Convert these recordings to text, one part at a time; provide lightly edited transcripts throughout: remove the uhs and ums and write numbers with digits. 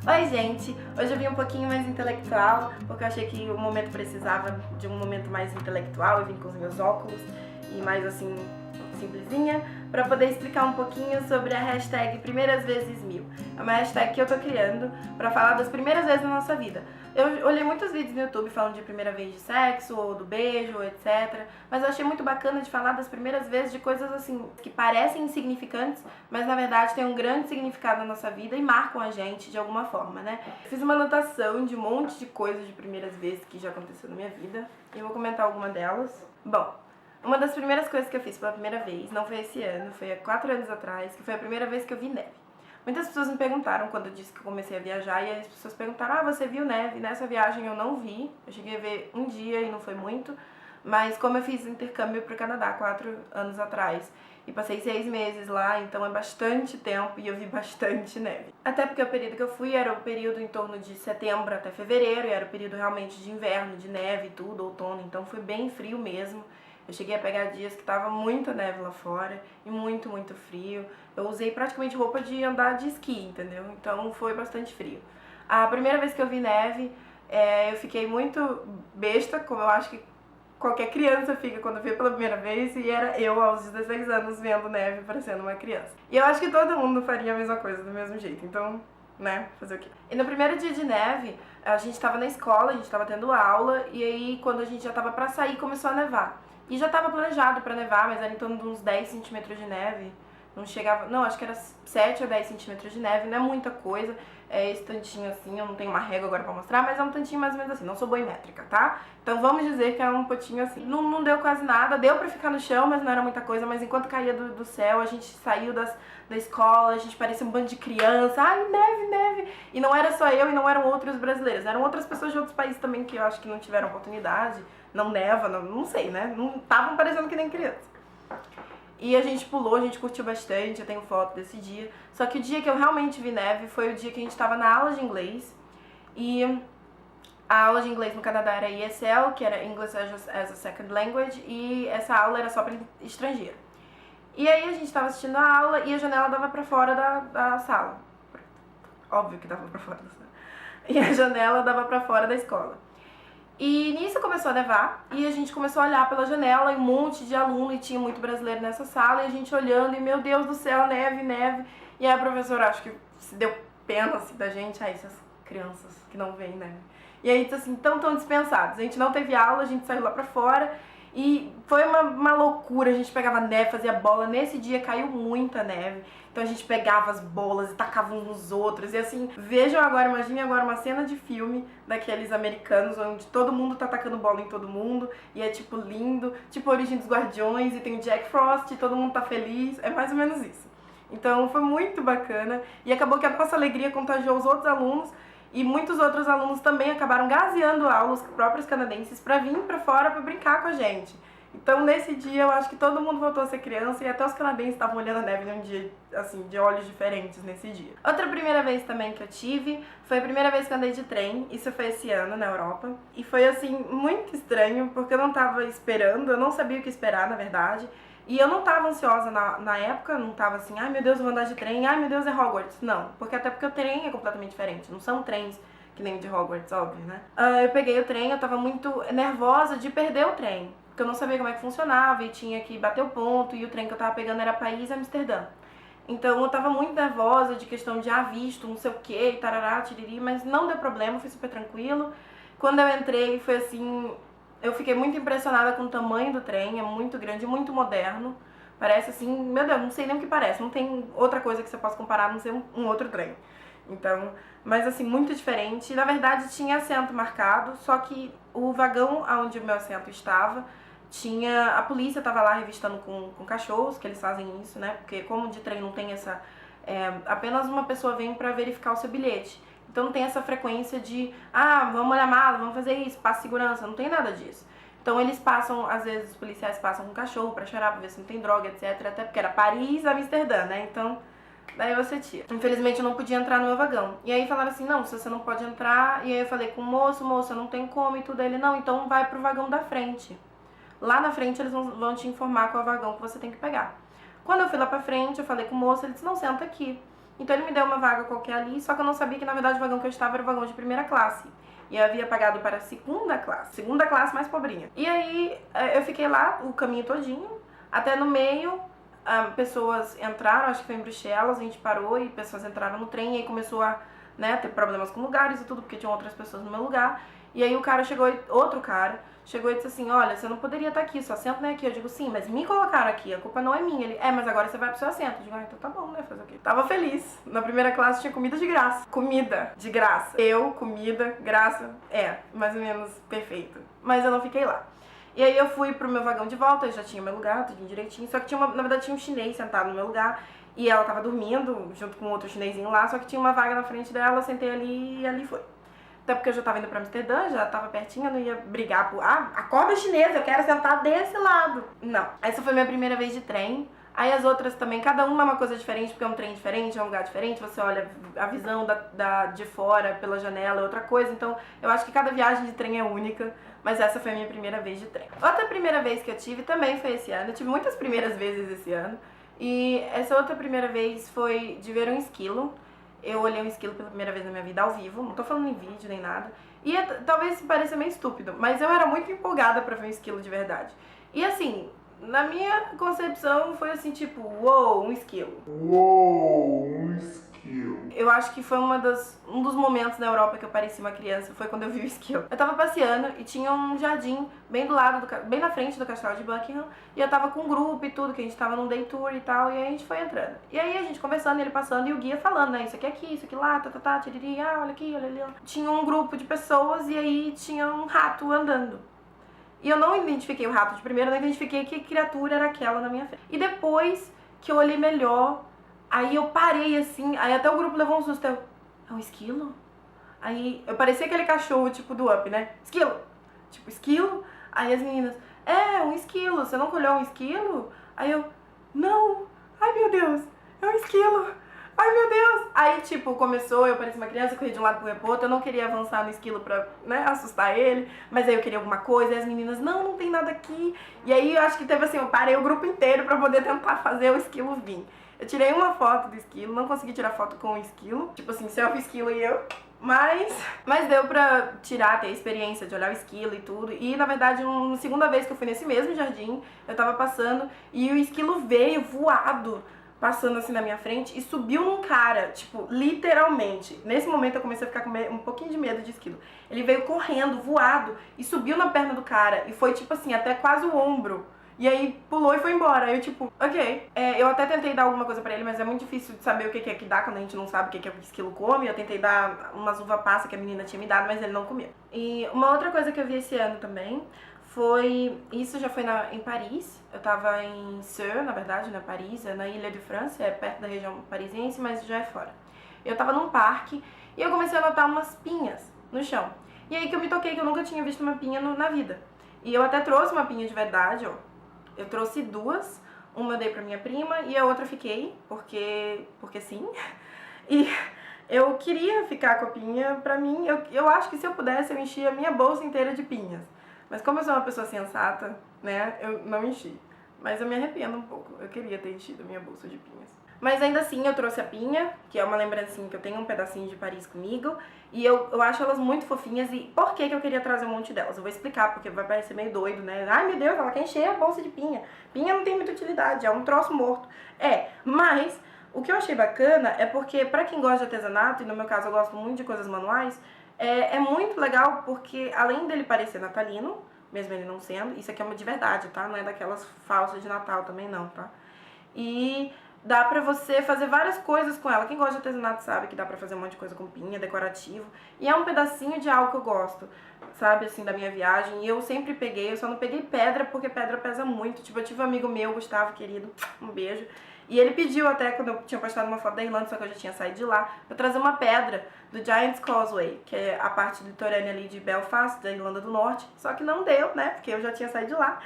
Oi gente, hoje eu vim um pouquinho mais intelectual, porque eu achei que o momento precisava de um momento mais intelectual. Eu vim com os meus óculos e mais assim, simplesinha, pra poder explicar um pouquinho sobre a hashtag Primeiras Vezes Mil. É uma hashtag que eu tô criando pra falar das primeiras vezes na nossa vida. Eu olhei muitos vídeos no YouTube falando de primeira vez de sexo, ou do beijo, etc. Mas eu achei muito bacana de falar das primeiras vezes de coisas assim, que parecem insignificantes, mas na verdade têm um grande significado na nossa vida e marcam a gente de alguma forma, né? Fiz uma anotação de um monte de coisas de primeiras vezes que já aconteceu na minha vida e eu vou comentar alguma delas. Bom, uma das primeiras coisas que eu fiz pela primeira vez, não foi esse ano, foi há 4 anos atrás, que foi a primeira vez que eu vi neve. Muitas pessoas me perguntaram quando eu disse que eu comecei a viajar, e as pessoas perguntaram: ah, você viu neve? Nessa viagem eu não vi, eu cheguei a ver um dia e não foi muito, mas como eu fiz intercâmbio para o Canadá 4 anos atrás e passei 6 meses lá, então é bastante tempo e eu vi bastante neve. Até porque o período que eu fui era o período em torno de setembro até fevereiro, e era o período realmente de inverno, de neve e tudo, outono, então foi bem frio mesmo. Eu cheguei a pegar dias que tava muita neve lá fora e muito, muito frio. Eu usei praticamente roupa de andar de esqui, entendeu? Então foi bastante frio. A primeira vez que eu vi neve, eu fiquei muito besta, como eu acho que qualquer criança fica quando vê pela primeira vez, e era eu aos 16 anos vendo neve parecendo uma criança. E eu acho que todo mundo faria a mesma coisa do mesmo jeito, então, né, fazer o quê? E no primeiro dia de neve, a gente tava na escola, a gente tava tendo aula, e aí quando a gente já tava pra sair, começou a nevar. E já tava planejado pra nevar, mas era em torno de uns 10 centímetros de neve. Não chegava, não, acho que era 7 ou 10 centímetros de neve, não é muita coisa. É esse tantinho assim, eu não tenho uma régua agora pra mostrar, mas é um tantinho mais ou menos assim, não sou boa em métrica, tá? Então vamos dizer que é um potinho assim. Não deu quase nada, deu pra ficar no chão, mas não era muita coisa. Mas enquanto caía do céu, a gente saiu da escola, a gente parecia um bando de criança. Ai, neve, neve! E não era só eu e não eram outros brasileiros, eram outras pessoas de outros países também que eu acho que não tiveram oportunidade. Não neva, não sei, né? Não estavam parecendo que nem criança. E a gente pulou, a gente curtiu bastante, eu tenho foto desse dia. Só que o dia que eu realmente vi neve foi o dia que a gente tava na aula de inglês. E a aula de inglês no Canadá era ESL, que era English as a Second Language, e essa aula era só para estrangeiro. E aí a gente tava assistindo a aula e a janela dava pra fora da sala. Óbvio que dava pra fora da sala. E a janela dava pra fora da escola. E nisso começou a nevar, e a gente começou a olhar pela janela, e um monte de aluno, e tinha muito brasileiro nessa sala, e a gente olhando, e meu Deus do céu, neve, neve. E aí a professora, acho que se deu pena assim da gente, essas crianças que não veem neve. E aí, assim, tão dispensados. A gente não teve aula, a gente saiu lá pra fora, e foi uma loucura. A gente pegava neve, fazia bola. Nesse dia caiu muita neve, então a gente pegava as bolas e tacava uns nos outros. E assim, vejam agora, imagine agora uma cena de filme daqueles americanos onde todo mundo tá tacando bola em todo mundo, e é tipo lindo, tipo Origem dos Guardiões, e tem o Jack Frost e todo mundo tá feliz. É mais ou menos isso. Então foi muito bacana, e acabou que a nossa alegria contagiou os outros alunos, e muitos outros alunos também acabaram gaseando a aula, os próprios canadenses, pra vir pra fora pra brincar com a gente. Então nesse dia eu acho que todo mundo voltou a ser criança, e até os canadenses estavam olhando a neve num dia, assim, de olhos diferentes nesse dia. Outra primeira vez também que eu tive foi a primeira vez que eu andei de trem. Isso foi esse ano na Europa, e foi assim muito estranho, porque eu não tava esperando, eu não sabia o que esperar na verdade. E eu não tava ansiosa na época, não tava assim, ai meu Deus, eu vou andar de trem, ai meu Deus, é Hogwarts. Não, porque até porque o trem é completamente diferente, não são trens que nem o de Hogwarts, óbvio, né? Eu peguei o trem, eu tava muito nervosa de perder o trem, porque eu não sabia como é que funcionava e tinha que bater o ponto, e o trem que eu tava pegando era Paris, Amsterdã. Então eu tava muito nervosa de questão de visto, não sei o que, tarará, tiriri, mas não deu problema, foi super tranquilo. Quando eu entrei foi assim, eu fiquei muito impressionada com o tamanho do trem, é muito grande, muito moderno. Parece assim, meu Deus, não sei nem o que parece, não tem outra coisa que você possa comparar a não ser um outro trem. Então, mas assim, muito diferente. Na verdade tinha assento marcado, só que o vagão onde o meu assento estava, a polícia estava lá revistando com cachorros, que eles fazem isso, né? Porque como de trem não tem essa... apenas uma pessoa vem para verificar o seu bilhete. Então não tem essa frequência de, vamos olhar a mala, vamos fazer isso, passa segurança, não tem nada disso. Então eles passam, às vezes os policiais passam com o cachorro pra cheirar, pra ver se não tem droga, etc. Até porque era Paris, Amsterdã, né? Então, daí você tira. Infelizmente eu não podia entrar no meu vagão. E aí falaram assim, não, se você não pode entrar. E aí eu falei com o moço, eu não tenho como e tudo. Ele, não, então vai pro vagão da frente. Lá na frente eles vão te informar qual é o vagão que você tem que pegar. Quando eu fui lá pra frente, eu falei com o moço, ele disse, não, senta aqui. Então ele me deu uma vaga qualquer ali, só que eu não sabia que na verdade o vagão que eu estava era o vagão de primeira classe. E eu havia pagado para a segunda classe mais pobrinha. E aí eu fiquei lá o caminho todinho, até no meio, pessoas entraram, acho que foi em Bruxelas, a gente parou e pessoas entraram no trem e aí começou a, né, ter problemas com lugares e tudo, porque tinham outras pessoas no meu lugar. E aí o cara chegou, outro cara, chegou e disse assim, olha, você não poderia estar aqui, seu assento não é aqui. Eu digo, sim, mas me colocaram aqui, a culpa não é minha. Ele, mas agora você vai pro seu assento. Eu digo, então tá bom, né, fazer o quê? Tava feliz. Na primeira classe tinha comida de graça. Comida de graça. Comida, graça, mais ou menos perfeito. Mas eu não fiquei lá. E aí eu fui pro meu vagão de volta, eu já tinha meu lugar, tudo direitinho. Só que tinha na verdade tinha um chinês sentado no meu lugar. E ela tava dormindo, junto com outro chinesinho lá, só que tinha uma vaga na frente dela, eu sentei ali e ali foi. Até porque eu já tava indo pra Amsterdã, já tava pertinho, eu não ia brigar por, acorda chinesa, eu quero sentar desse lado. Não. Essa foi minha primeira vez de trem. Aí as outras também, cada uma é uma coisa diferente, porque é um trem diferente, é um lugar diferente, você olha a visão de fora, pela janela, é outra coisa. Então, eu acho que cada viagem de trem é única, mas essa foi a minha primeira vez de trem. Outra primeira vez que eu tive também foi esse ano, eu tive muitas primeiras vezes esse ano. E essa outra primeira vez foi de ver um esquilo. Eu olhei um esquilo pela primeira vez na minha vida ao vivo, não tô falando em vídeo nem nada. E talvez pareça meio estúpido, mas eu era muito empolgada pra ver um esquilo de verdade. E assim, na minha concepção foi assim, tipo, uou, um esquilo. Uou, um esquilo. Eu acho que foi um dos momentos na Europa que eu parecia uma criança, foi quando eu vi o esquilo. Eu tava passeando e tinha um jardim bem do lado, bem na frente do castelo de Buckingham, e eu tava com um grupo e tudo, que a gente tava num day tour e tal, e aí a gente foi entrando. E aí a gente conversando, ele passando, e o guia falando, né, isso aqui, isso aqui lá, tiriri, olha aqui, olha ali. Tinha um grupo de pessoas e aí tinha um rato andando. E eu não identifiquei o rato de primeira, não identifiquei que criatura era aquela na minha frente. E depois que eu olhei melhor, aí eu parei assim, aí até o grupo levou um susto. É um esquilo? Aí eu parecia aquele cachorro tipo do Up, né? Esquilo! Tipo, esquilo? Aí as meninas, um esquilo, você nunca olhou um esquilo? Aí eu, não! Ai meu Deus, é um esquilo! Ai meu Deus! Aí tipo, começou, eu parecia uma criança, corri de um lado pro outro, eu não queria avançar no esquilo pra, né, assustar ele, mas aí eu queria alguma coisa, e as meninas, não tem nada aqui. E aí eu acho que teve assim, eu parei o grupo inteiro pra poder tentar fazer o esquilo vir. Eu tirei uma foto do esquilo, não consegui tirar foto com o esquilo, tipo assim, selfie esquilo e eu. Mas deu pra tirar, ter a experiência de olhar o esquilo e tudo. E na verdade, uma segunda vez que eu fui nesse mesmo jardim, eu tava passando e o esquilo veio voado, passando assim na minha frente e subiu num cara, tipo, literalmente. Nesse momento eu comecei a ficar com um pouquinho de medo de esquilo. Ele veio correndo, voado, e subiu na perna do cara e foi tipo assim, até quase o ombro. E aí pulou e foi embora. Aí eu tipo, ok. Eu até tentei dar alguma coisa pra ele, mas é muito difícil de saber o que é que dá quando a gente não sabe o que é que o esquilo come. Eu tentei dar umas uva passa que a menina tinha me dado, mas ele não comeu. E uma outra coisa que eu vi esse ano também foi... Isso já foi em Paris. Eu tava em Seux, na verdade, na Paris, na Ilha de France, é perto da região parisiense, mas já é fora. Eu tava num parque e eu comecei a notar umas pinhas no chão. E aí que eu me toquei que eu nunca tinha visto uma pinha na vida. E eu até trouxe uma pinha de verdade, ó. Eu trouxe duas, uma eu dei pra minha prima e a outra fiquei, porque sim. E eu queria ficar com a pinha pra mim, eu acho que se eu pudesse eu enchia a minha bolsa inteira de pinhas. Mas como eu sou uma pessoa sensata, né, eu não enchi. Mas eu me arrependo um pouco, eu queria ter enchido a minha bolsa de pinhas. Mas ainda assim eu trouxe a pinha, que é uma lembrancinha que eu tenho um pedacinho de Paris comigo. E eu acho elas muito fofinhas. E por que eu queria trazer um monte delas? Eu vou explicar, porque vai parecer meio doido, né? Ai meu Deus, ela quer encher a bolsa de pinha. Pinha não tem muita utilidade, é um troço morto. Mas o que eu achei bacana é porque pra quem gosta de artesanato, e no meu caso eu gosto muito de coisas manuais, é muito legal porque além dele parecer natalino, mesmo ele não sendo, isso aqui é uma de verdade, tá? Não é daquelas falsas de Natal também não, tá? E dá pra você fazer várias coisas com ela. Quem gosta de artesanato sabe que dá pra fazer um monte de coisa com pinha, decorativo. E é um pedacinho de algo que eu gosto, sabe, assim, da minha viagem. E eu sempre peguei, eu só não peguei pedra porque pedra pesa muito. Tipo, eu tive um amigo meu, Gustavo, querido, um beijo. E ele pediu até, quando eu tinha postado uma foto da Irlanda, só que eu já tinha saído de lá, pra trazer uma pedra do Giant's Causeway, que é a parte litorânea ali de Belfast, da Irlanda do Norte. Só que não deu, né, porque eu já tinha saído de lá.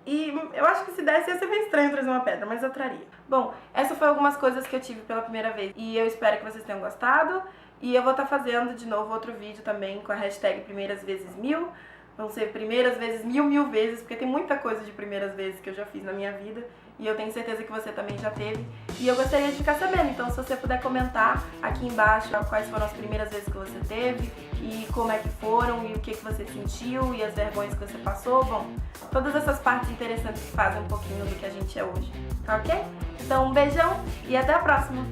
E eu acho que se desse ia ser bem estranho trazer uma pedra, mas eu traria. Bom, essas foram algumas coisas que eu tive pela primeira vez. E eu espero que vocês tenham gostado. E eu vou estar fazendo de novo outro vídeo também com a hashtag primeiras vezes 1000. Vão ser primeiras vezes 1000 vezes, porque tem muita coisa de primeiras vezes que eu já fiz na minha vida. e eu tenho certeza que você também já teve. E eu gostaria de ficar sabendo, então se você puder comentar aqui embaixo quais foram as primeiras vezes que você teve e como é que foram e o que você sentiu e as vergonhas que você passou, bom, todas essas partes interessantes que fazem um pouquinho do que a gente é hoje, tá ok? Então um beijão e até a próxima!